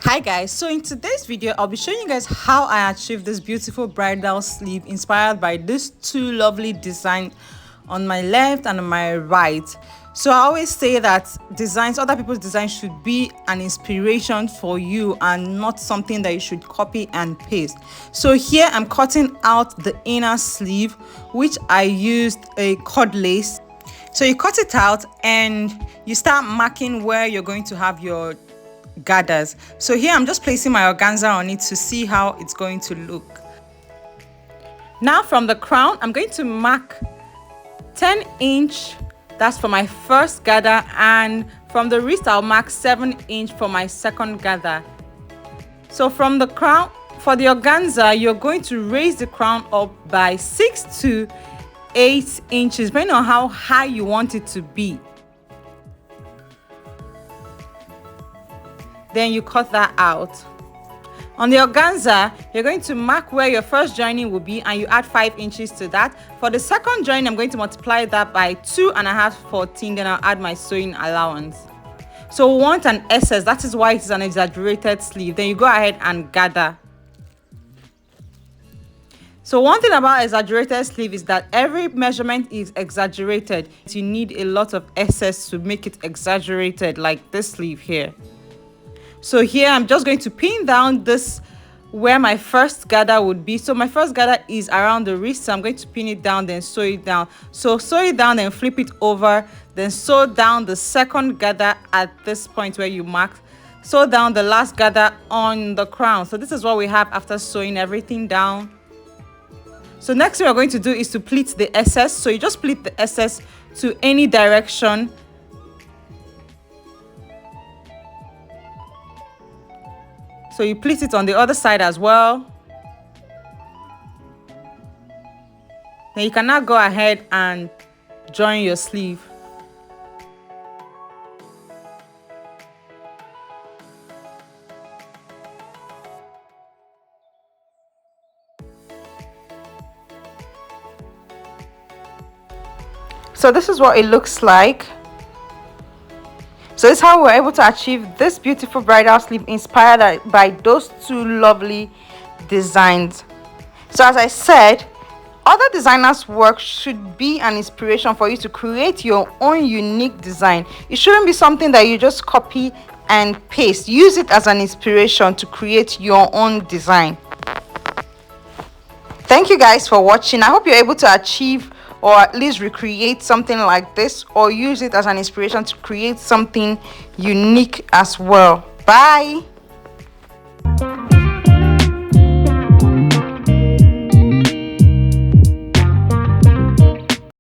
Hi guys, so in today's video I'll be showing you guys how I achieved this beautiful bridal sleeve inspired by these two lovely designs on my left and on my right. So I always say that other people's designs should be an inspiration for you and not something that you should copy and paste. So here I'm cutting out the inner sleeve, which I used a cord lace. So you cut it out and you start marking where you're going to have your gathers. So here I'm just placing my organza on it to see how it's going to look. Now from the crown I'm going to mark 10 inch, that's for my first gather, and from the wrist I'll mark 7 inch for my second gather. So from the crown, for the organza, you're going to raise the crown up by 6 to 8 inches depending on how high you want it to be. Then you cut that out. On the organza, you're going to mark where your first joining will be and you add 5 inches to that. For the second joining, I'm going to multiply that by 2.5, 14, then I'll add my sewing allowance. So we want an SS, that is why it is an exaggerated sleeve. Then you go ahead and gather. So one thing about exaggerated sleeve is that every measurement is exaggerated. You need a lot of SS to make it exaggerated, like this sleeve here. So here I'm just going to pin down this where my first gather would be. So my first gather is around the wrist, so I'm going to pin it down, then sew it down. So sew it down, then flip it over, then sew down the second gather at this point where you marked. Sew down the last gather on the crown. So this is what we have after sewing everything down. So next thing we're going to do is to pleat the SS. So you just pleat the SS to any direction. So you pleat it on the other side as well. Then you can now go ahead and join your sleeve. So this is what it looks like. So this is how we're able to achieve this beautiful bridal sleeve inspired by those two lovely designs. So as I said, other designers' work should be an inspiration for you to create your own unique design. It shouldn't be something that you just copy and paste. Use it as an inspiration to create your own design. Thank you guys for watching. I hope you're able to achieve or at least recreate something like this, or use it as an inspiration to create something unique as well. Bye.